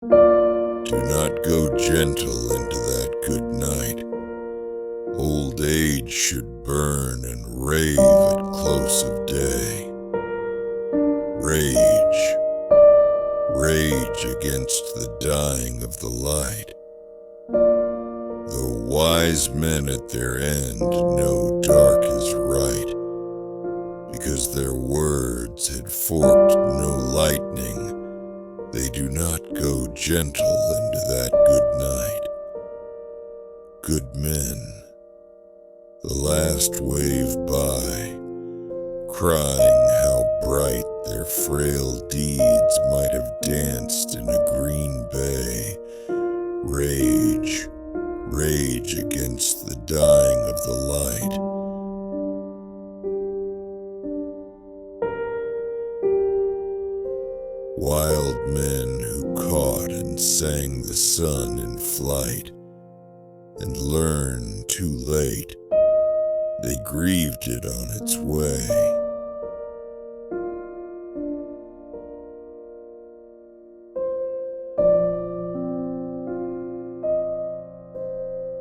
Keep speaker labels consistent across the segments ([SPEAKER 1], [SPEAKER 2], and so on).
[SPEAKER 1] Do not go gentle into that good night. Old age should burn and rave at close of day. Rage, rage against the dying of the light. Though wise men at their end know dark is right, because their words had forked no lightning, they do not go gentle into that good night. Good men, the last wave by, crying how bright their frail deeds might have danced in a green bay. Rage, rage against the dying of the light. Wild men who caught and sang the sun in flight, and learned too late they grieved it on its way.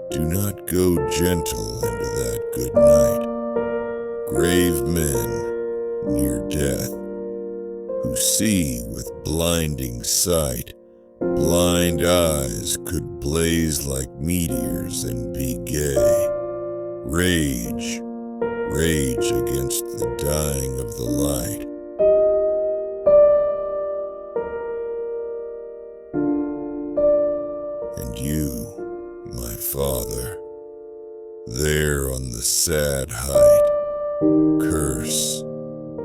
[SPEAKER 1] Do not go gentle into that good night. Grave men near death, who see with blinding sight, blind eyes could blaze like meteors and be gay. Rage, rage against the dying of the light. And you, my father, there on the sad height, curse,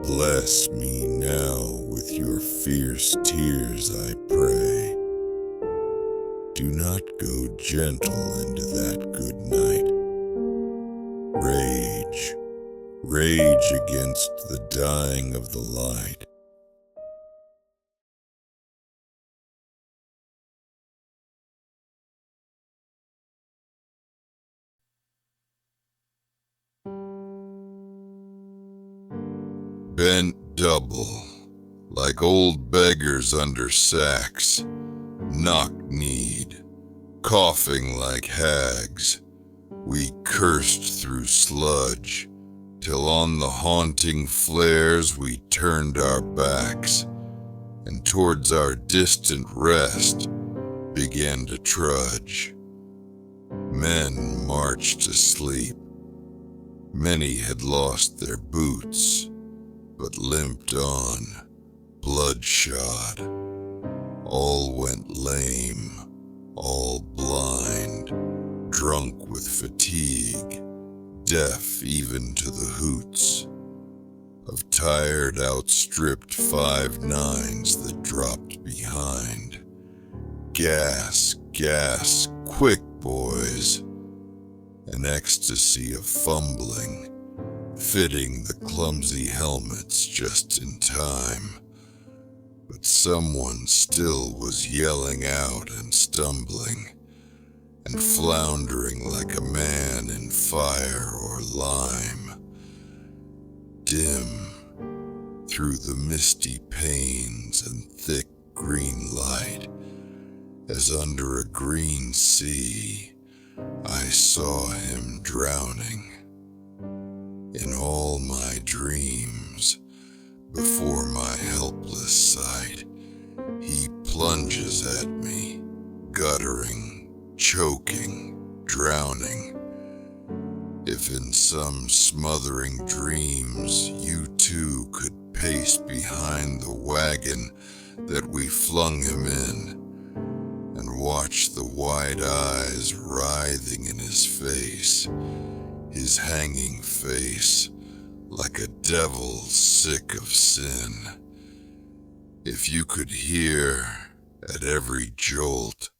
[SPEAKER 1] bless me now with your fierce tears, I pray. Do not go gentle into that good night. Rage, rage against the dying of the light. Bent double, like old beggars under sacks, knock-kneed, coughing like hags, we cursed through sludge, till on the haunting flares we turned our backs, and towards our distant rest began to trudge. Men marched asleep. Many had lost their boots, but limped on, bloodshot. All went lame, all blind, drunk with fatigue, deaf even to the hoots of tired, outstripped 5-9s that dropped behind. Gas, gas, quick, boys! An ecstasy of fumbling, fitting the clumsy helmets just in time. But someone still was yelling out and stumbling, and floundering like a man in fire or lime. Dim, through the misty panes and thick green light, as under a green sea, I saw him drowning. In all my dreams, before my helpless sight, he plunges at me, guttering, choking, drowning. If in some smothering dreams you too could pace behind the wagon that we flung him in, and watch the wide eyes writhing in his face, his hanging face, like a devil sick of sin. If you could hear, at every jolt,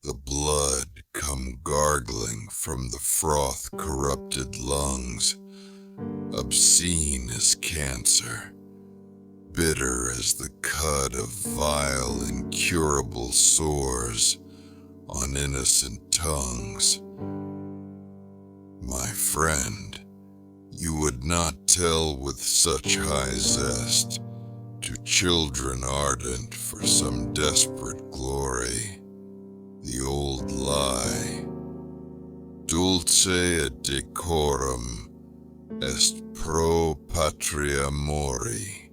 [SPEAKER 1] the blood come gargling from the froth-corrupted lungs, obscene as cancer, bitter as the cud of vile, incurable sores on innocent tongues. My friend, you would not tell with such high zest to children ardent for some desperate glory, the old lie. Dulce et decorum est pro patria mori.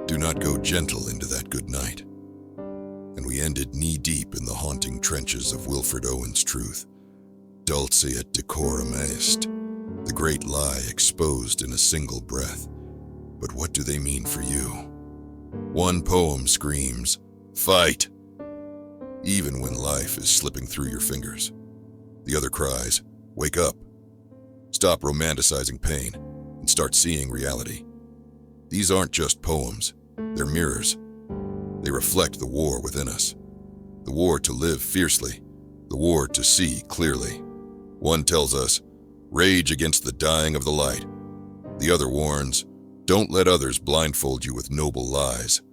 [SPEAKER 1] Do not go gentle into that good night. And we ended knee-deep in the haunting trenches of Wilfred Owen's truth. Dulce et decorum est, the great lie exposed in a single breath. But what do they mean for you? One poem screams, "Fight!" even when life is slipping through your fingers. The other cries, "Wake up! Stop romanticizing pain and start seeing reality." These aren't just poems, they're mirrors. They reflect the war within us. The war to live fiercely, the war to see clearly. One tells us, rage against the dying of the light. The other warns, don't let others blindfold you with noble lies.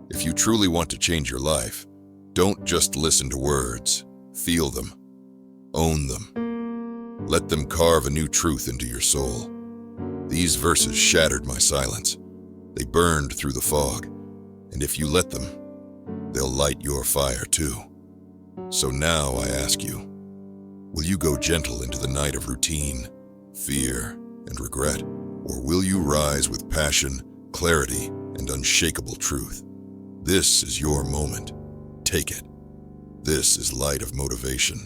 [SPEAKER 1] If you truly want to change your life, don't just listen to words, feel them, own them. Let them carve a new truth into your soul. These verses shattered my silence. They burned through the fog. And if you let them, they'll light your fire too. So now I ask you, will you go gentle into the night of routine, fear, and regret? Or will you rise with passion, clarity, and unshakable truth? This is your moment. Take it. This is light of motivation.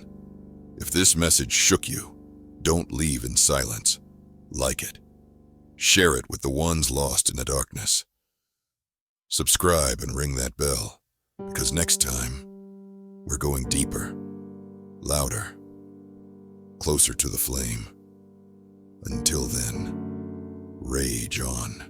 [SPEAKER 1] If this message shook you, don't leave in silence. Like it. Share it with the ones lost in the darkness. Subscribe and ring that bell, because next time, we're going deeper, louder, closer to the flame. Until then, rage on.